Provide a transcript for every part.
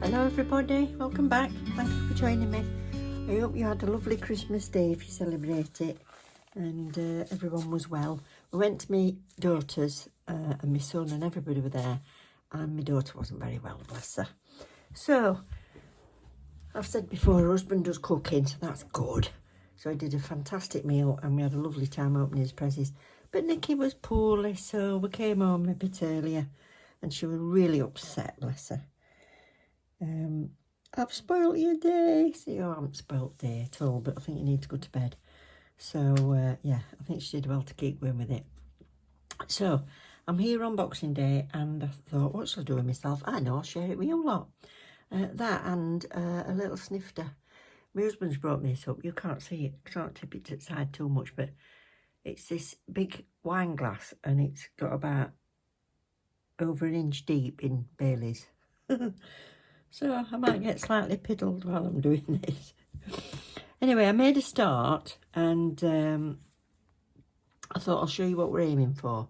Hello everybody, welcome back. Thank you for joining me. I hope you had a lovely Christmas day if you celebrate it, and everyone was well. We went to my daughter's and my son and everybody were there, and my daughter wasn't very well, bless her. So, I've said before, her husband does cooking, so that's good. So he did a fantastic meal and we had a lovely time opening his presents. But Nikki was poorly, so we came home a bit earlier and she was really upset, bless her. I've spoilt your day. See, I haven't spoilt day at all, but I think you need to go to bed. So, yeah, I think she did well to keep going with it. So, I'm here on Boxing Day and I thought, what shall I do with myself? I know, I'll share it with you lot. That and a little snifter. My husband's brought me this up. You can't see it, can't tip it to the side too much, but it's this big wine glass and it's got about over an inch deep in Baileys. So I might get slightly piddled while I'm doing this. Anyway, I made a start and I thought I'll show you what we're aiming for.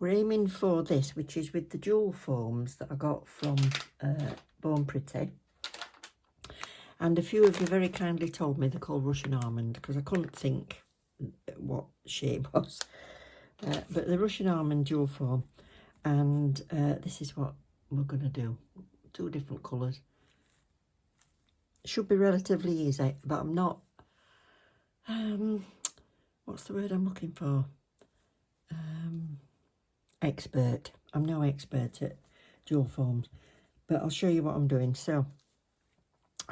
We're aiming for this, which is with the jewel foams that I got from Born Pretty. And a few of you very kindly told me they're called Russian Almond because I couldn't think what shape was. But the Russian Almond jewel foam. And this is what we're going to do. 2 different colours. Should be relatively easy, but I'm not, what's the word I'm looking for? Expert. I'm no expert at jewel foams, but I'll show you what I'm doing. So,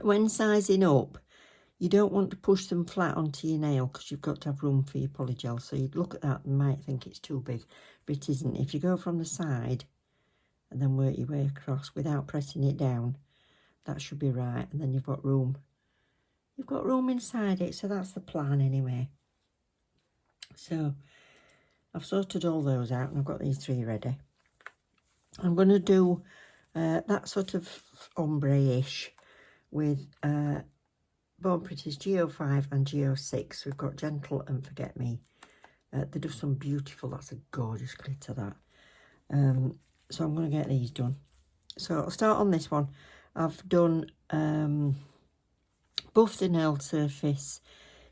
when sizing up, you don't want to push them flat onto your nail because you've got to have room for your polygel. So you'd look at that and might think it's too big, but it isn't. If you go from the side and then work your way across without pressing it down, that should be right. And then you've got room. You've got room inside it, so that's the plan anyway. So I've sorted all those out and I've got these 3 ready. I'm going to do that sort of ombre-ish with Born Pretty's GO5 and GO6. We've got Gentle and Forget Me. They do some beautiful, that's a gorgeous glitter, that. So I'm going to get these done. So I'll start on this one. I've done buffed the nail surface,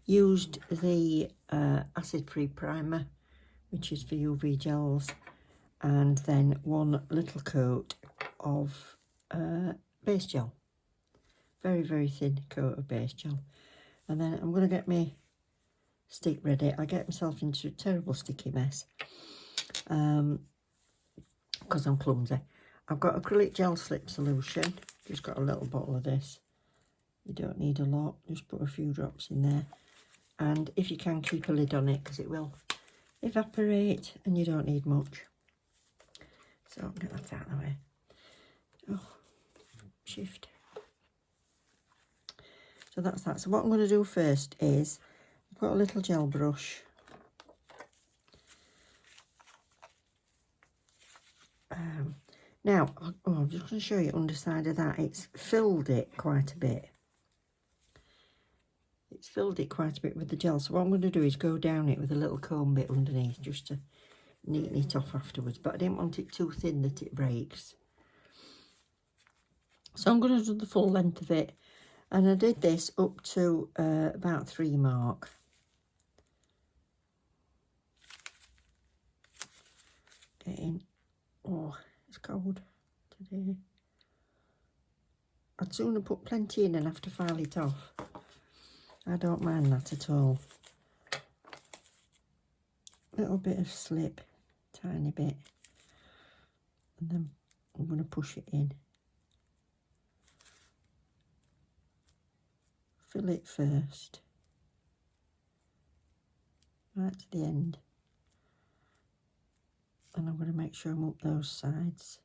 used the acid-free primer, which is for UV gels, and then 1 little coat of base gel. Very, very thin coat of base gel. And then I'm going to get my stick ready. I get myself into a terrible sticky mess because I'm clumsy. I've got acrylic gel slip solution. Just got a little bottle of this. You don't need a lot. Just put a few drops in there. And if you can, keep a lid on it because it will evaporate and you don't need much. So I'll get that out of the way. Oh, shift. So that's that. So what I'm going to do first is, I've got a little gel brush. Now, I'm just going to show you underside of that. It's filled it quite a bit. It's filled it quite a bit with the gel. So what I'm going to do is go down it with a little comb bit underneath just to neaten it off afterwards. But I didn't want it too thin that it breaks. So I'm going to do the full length of it. And I did this up to about 3 mark. Getting, oh, it's cold today. I'd sooner put plenty in and have to file it off. I don't mind that at all. Little bit of slip, tiny bit. And then I'm going to push it in. Fill it first. Right to the end. And I'm going to make sure I'm up those sides.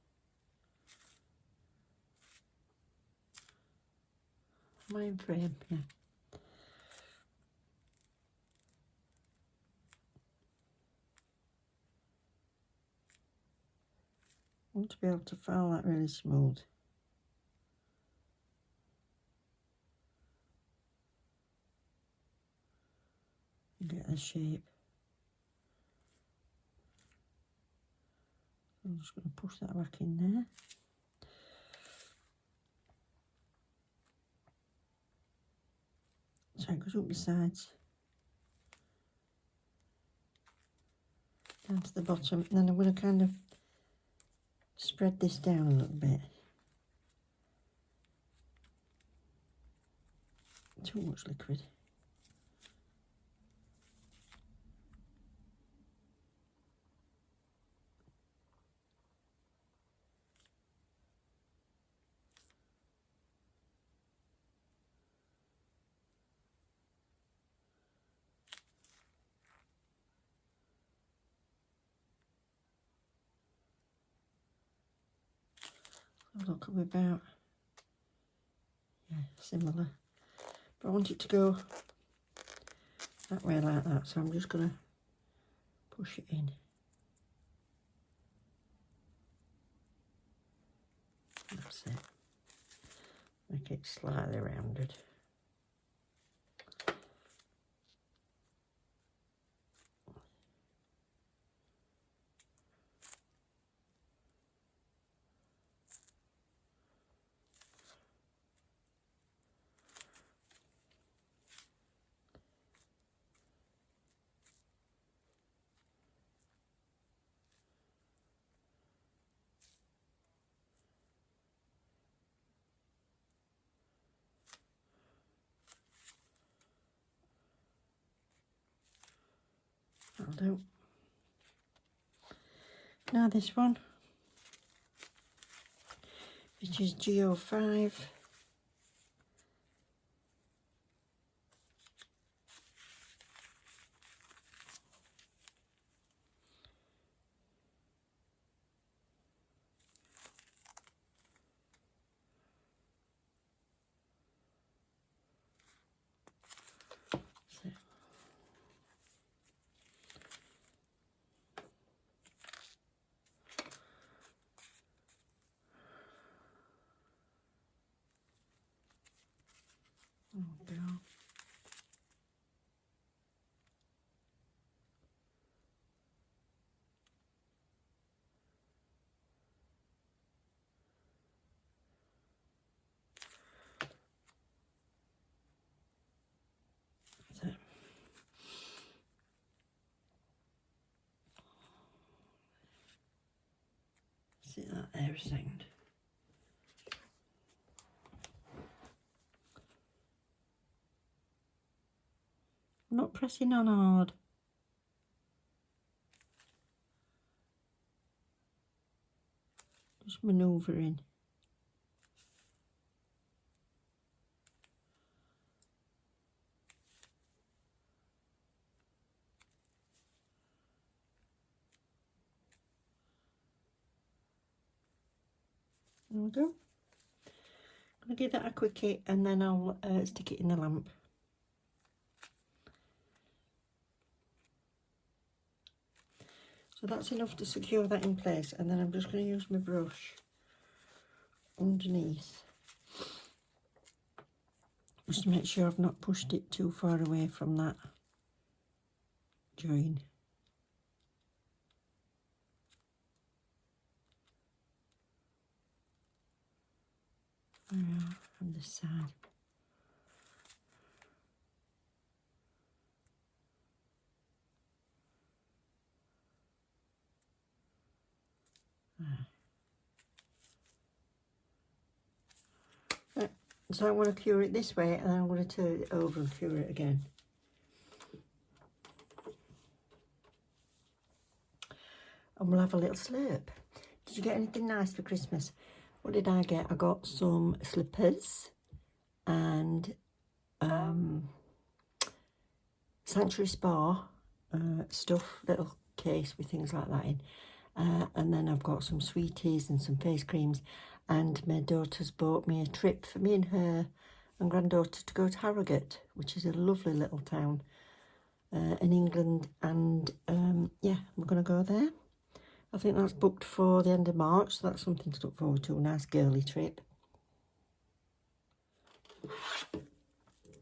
Am I in frame? Yeah. I want to be able to file that really smooth. Get the shape. I'm just going to push that back in there. goes up the sides, down to the bottom, and then I'm going to kind of spread this down a little bit. Too much liquid. Look, we're about, yeah, similar. But I want it to go that way like that, so I'm just going to push it in. That's it. Make it slightly rounded. That'll do. Now this one, which is GO5. Oh, God. That's it. See that there a second. I'm not pressing on hard. Just manoeuvring. There we go. I'm going to give that a quickie and then I'll stick it in the lamp. So that's enough to secure that in place, and then I'm just going to use my brush underneath just to make sure I've not pushed it too far away from that join. There we are on this side. Right. So I want to cure it this way, and then I'm going to turn it over and cure it again. And we'll have a little slurp. Did you get anything nice for Christmas? What did I get? I got some slippers and Sanctuary Spa stuff, little case with things like that in. And then I've got some sweeties and some face creams, and my daughter's bought me a trip for me and her and granddaughter to go to Harrogate, which is a lovely little town in England, and yeah, we're going to go there. I think that's booked for the end of March, so that's something to look forward to, a nice girly trip.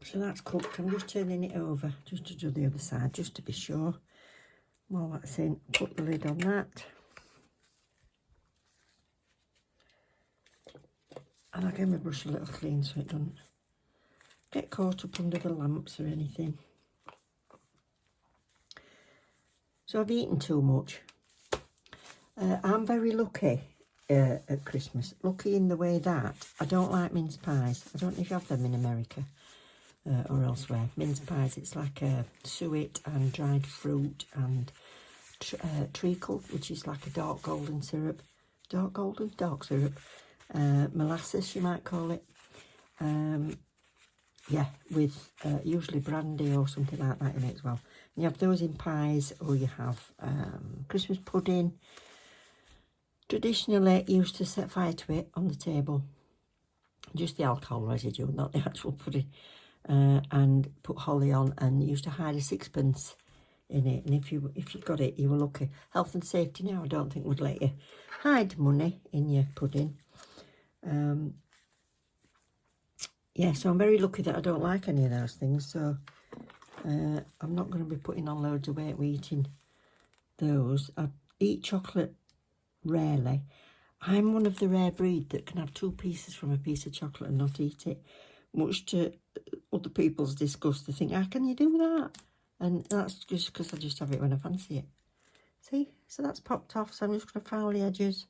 So that's cooked. I'm just turning it over just to do the other side, just to be sure. While that's in, put the lid on that. And I'll give my brush a little clean so it doesn't get caught up under the lamps or anything. So I've eaten too much. I'm very lucky at Christmas. Lucky in the way that I don't like mince pies. I don't know if you have them in America or elsewhere. Mince pies, it's like suet and dried fruit and treacle, which is like a dark golden syrup. Dark syrup. Molasses, you might call it. Yeah, with usually brandy or something like that in it as well. And you have those in pies, or you have Christmas pudding. Traditionally, used to set fire to it on the table. Just the alcohol residue, not the actual pudding. And put holly on, and used to hide a sixpence in it. And if you got it, you were lucky. Health and safety now, I don't think would let you hide money in your pudding. Yeah, so I'm very lucky that I don't like any of those things. So I'm not going to be putting on loads of weight with eating those. I eat chocolate rarely. I'm one of the rare breed that can have 2 pieces from a piece of chocolate and not eat it. Much to other people's disgust. They think, how can you do that? And that's just because I just have it when I fancy it. See? So that's popped off. So I'm just going to file the edges.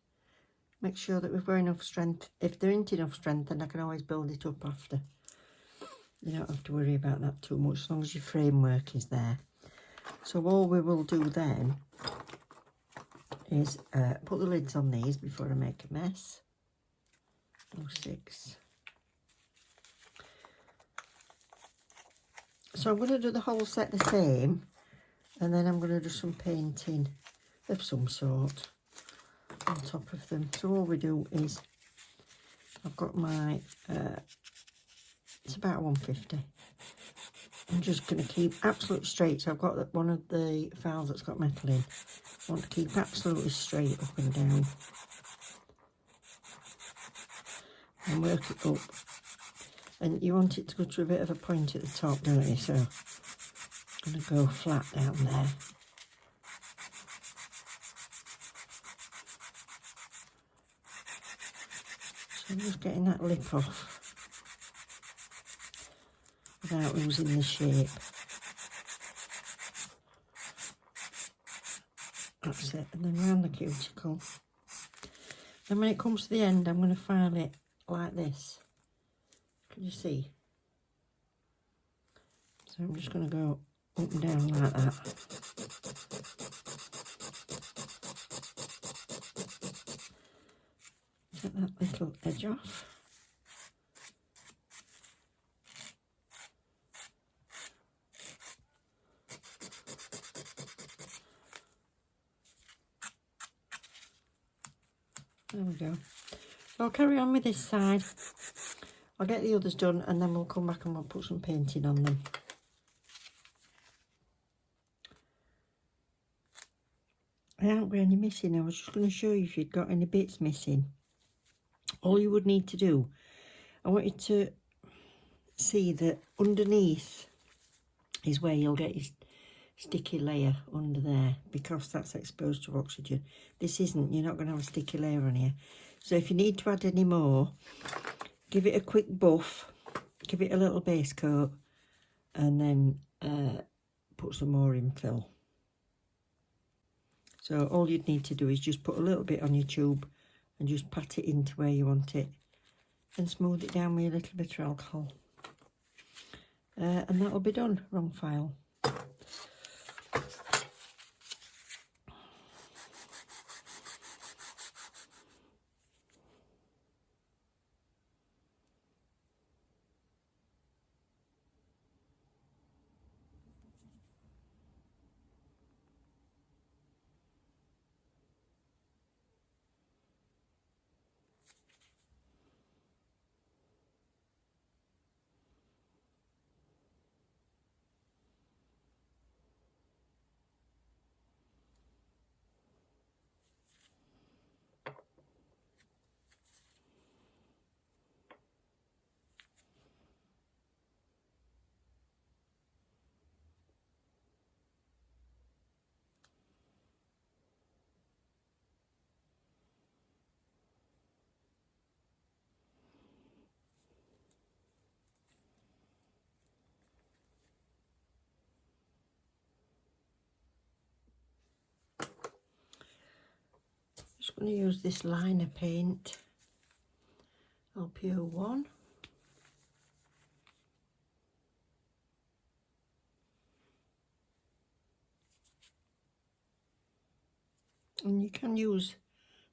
Make sure that we've got enough strength. If there isn't enough strength, then I can always build it up after. You don't have to worry about that too much, as long as your framework is there. So all we will do then is put the lids on these before I make a mess. 6. So I'm going to do the whole set the same, and then I'm going to do some painting of some sort on top of them. So all we do is, I've got my, it's about 150. I'm just going to keep absolutely straight. So I've got one of the files that's got metal in. I want to keep absolutely straight up and down. And work it up. And you want it to go to a bit of a point at the top, don't you? So I'm going to go flat down there. So I'm just getting that lip off without losing the shape. That's it. And then round the cuticle. And when it comes to the end, I'm going to file it like this. Can you see? So I'm just going to go up and down like that. Take that little edge off. There we go. So I'll carry on with this side. I'll get the others done, and then we'll come back and we'll put some painting on them. I haven't got any missing. I was just going to show you if you'd got any bits missing. All you would need to do, I want you to see that underneath is where you'll get your sticky layer under there, because that's exposed to oxygen. This isn't. You're not going to have a sticky layer on here. So if you need to add any more, give it a quick buff, give it a little base coat, and then put some more infill. So all you'd need to do is just put a little bit on your tube and just pat it into where you want it, and smooth it down with a little bit of alcohol. And that'll be done. Wrong file. I'm going to use this liner paint, LPO1. And you can use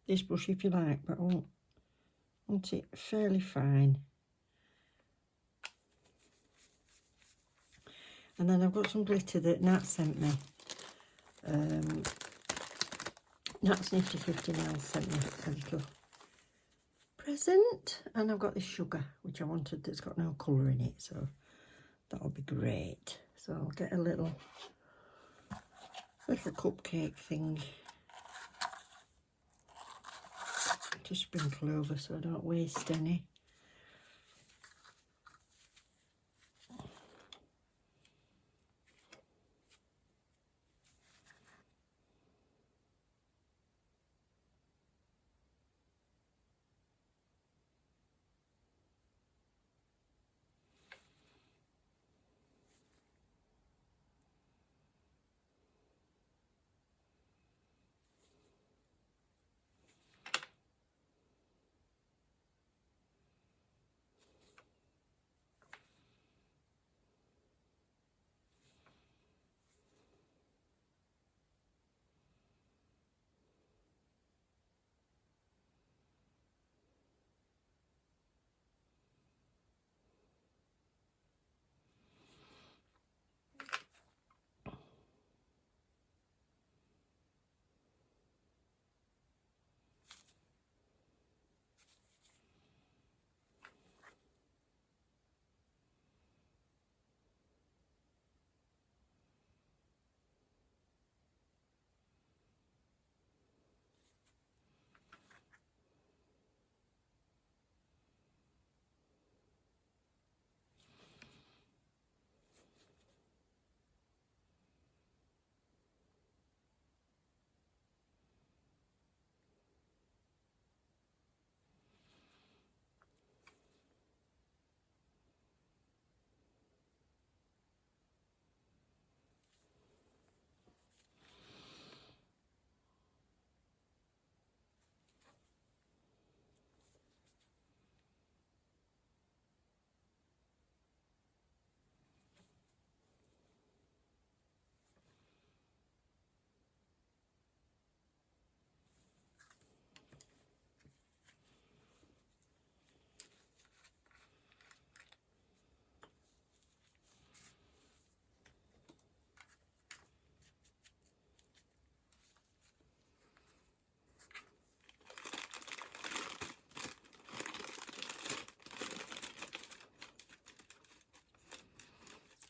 this brush if you like, but I want it fairly fine. And then I've got some glitter that Nat sent me. Nat's Nifty 59 sent me a little present. And I've got this sugar, which I wanted, that's got no colour in it. So that'll be great. So I'll get a little cupcake thing to sprinkle over so I don't waste any.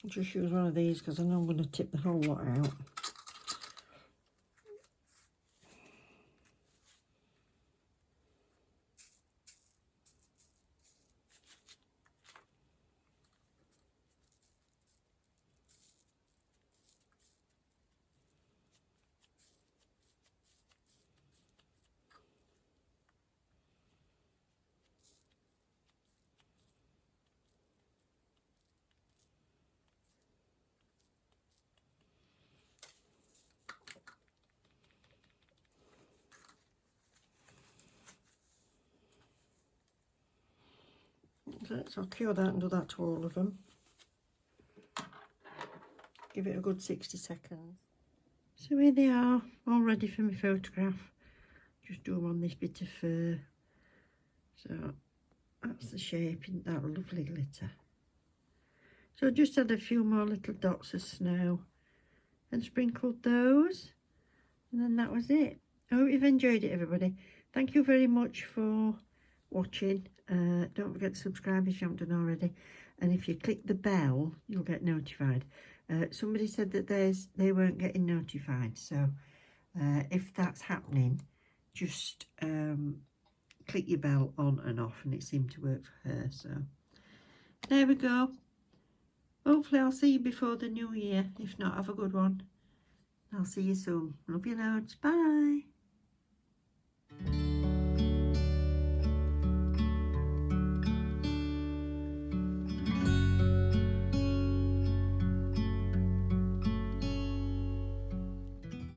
I'll just use one of these because I know I'm going to tip the whole lot out. So I'll cure that and do that to all of them. Give it a good 60 seconds. So here they are, all ready for my photograph. Just do them on this bit of fur. So that's the shape in that lovely glitter. So I just had a few more little dots of snow and sprinkled those. And then that was it. I hope you've enjoyed it, everybody. Thank you very much for watching. Don't forget to subscribe if you haven't done already, and if you click the bell you'll get notified. Somebody said that they weren't getting notified, so if that's happening, just click your bell on and off, and it seemed to work for her. So there we go. Hopefully I'll see you before the new year. If not, have a good one. I'll see you soon. Love you loads. Bye.